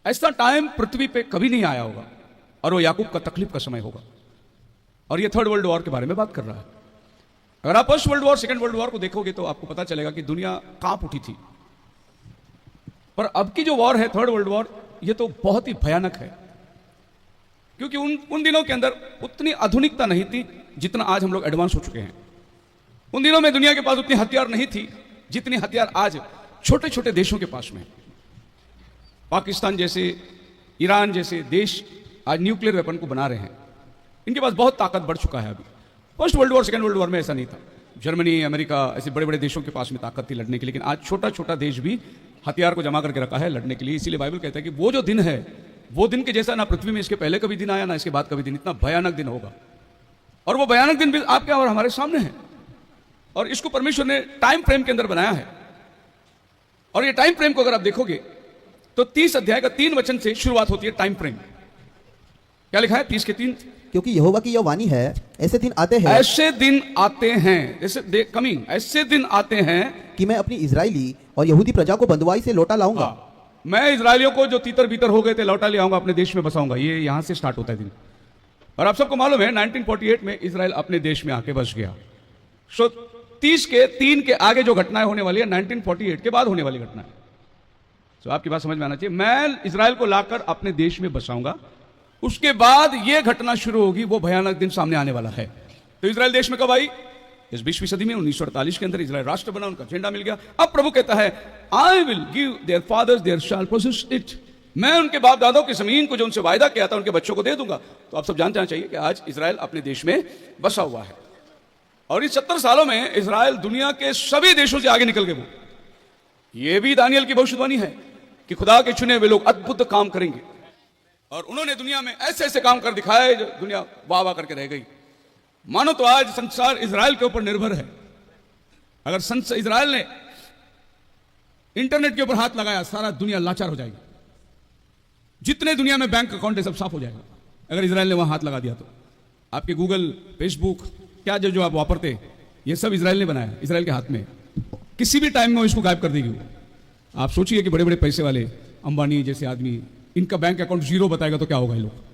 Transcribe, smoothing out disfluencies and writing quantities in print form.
ऐसा टाइम पृथ्वी पे कभी नहीं आया होगा और वो याकूब का तकलीफ का समय होगा। और ये थर्ड वर्ल्ड वॉर के बारे में बात कर रहा है। अगर आप first world war second world war को देखोगे तो आपको पता चलेगा कि दुनिया कांप उठी थी। पर अब की जो वॉर है थर्ड वर्ल्ड वॉर, ये तो बहुत ही भयानक है, क्योंकि उन दिनों के अंदर उतनी आधुनिकता नहीं थी जितना आज हम लोग एडवांस हो चुके हैं। उन दिनों में दुनिया के पास उतनी हथियार नहीं थी जितनी हथियार आज छोटे छोटे देशों के पास में। पाकिस्तान जैसे, ईरान जैसे देश आज न्यूक्लियर वेपन को बना रहे हैं। इनके पास बहुत ताकत बढ़ चुका है। अभी first world war second world war में ऐसा नहीं था। जर्मनी, अमेरिका ऐसे बड़े बड़े देशों के पास में ताकत थी लड़ने के लिए, लेकिन आज छोटा छोटा देश भी हथियार को जमा करके रखा है लड़ने के लिए। इसीलिए बाइबल कहता है कि वो जो दिन है वो दिन के जैसा ना पृथ्वी में इसके पहले कभी दिन आया ना इसके बाद कभी दिन। इतना भयानक दिन होगा और वो भयानक दिन भी आपके और हमारे सामने है। और इसको परमेश्वर ने टाइम फ्रेम के अंदर बनाया है। और ये टाइम फ्रेम को अगर आप देखोगे तो 30 अध्याय का 3 वचन से शुरुआत होती है टाइम फ्रेम। क्या लिखा है 30 के 3? क्योंकि यहोवा की यह वाणी है, ऐसे दिन आते हैं, ऐसे दिन आते हैं, ऐसे कमिंग, ऐसे दिन आते हैं कि मैं अपनी इजरायली और यहूदी प्रजा को बंधुआई से लौटा लाऊंगा। मैं इजरायलियों को जो तीतर बीतर हो गए थे लौटा ले आऊंगा, अपने देश में बसाऊंगा। ये यहां से स्टार्ट होता है दिन। और आप सबको मालूम है 1948 में इजराइल अपने देश में आके बस गया। सो 30 के 3 के आगे जो घटनाएं होने वाली है 1948 के बाद होने वाली घटना है। तो आपकी बात समझ में आना चाहिए। मैं इजराइल को लाकर अपने देश में बसाऊंगा, उसके बाद यह घटना शुरू होगी, वो भयानक दिन सामने आने वाला है। तो इजराइल देश में कब आई? इस 20वीं सदी में 1948 के अंदर इजराइल राष्ट्र बना, उनका झंडा मिल गया। अब प्रभु कहता है I will give their fathers there shall possess it. मैं उनके बाप दादों की जमीन को जो उनसे वायदा किया था उनके बच्चों को दे दूंगा। तो आप सब जानना चाहिए कि आज इजराइल अपने देश में बसा हुआ है। और इस 70 सालों में इजराइल दुनिया के सभी देशों से आगे निकल गए। वो ये भी दानियल की भविष्यवाणी है कि खुदा के चुने हुए लोग अद्भुत काम करेंगे। और उन्होंने दुनिया में ऐसे ऐसे काम कर दिखाए जो दुनिया वाह वाह करके रह गई। मानो तो आज संसार इजराइल के ऊपर निर्भर है। अगर इजराइल ने इंटरनेट के ऊपर हाथ लगाया, सारा दुनिया लाचार हो जाएगी। जितने दुनिया में बैंक अकाउंट है सब साफ हो जाएगा अगर इजराइल ने वहां हाथ लगा दिया तो। आपके गूगल, फेसबुक, क्या जो आप वापरते, ये सब इजराइल ने बनाया, इजराइल के हाथ में। किसी भी टाइम में वो इसको गायब कर देगी। आप सोचिए कि बड़े बड़े पैसे वाले अंबानी जैसे आदमी, इनका बैंक अकाउंट जीरो बताएगा तो क्या होगा ये लोग।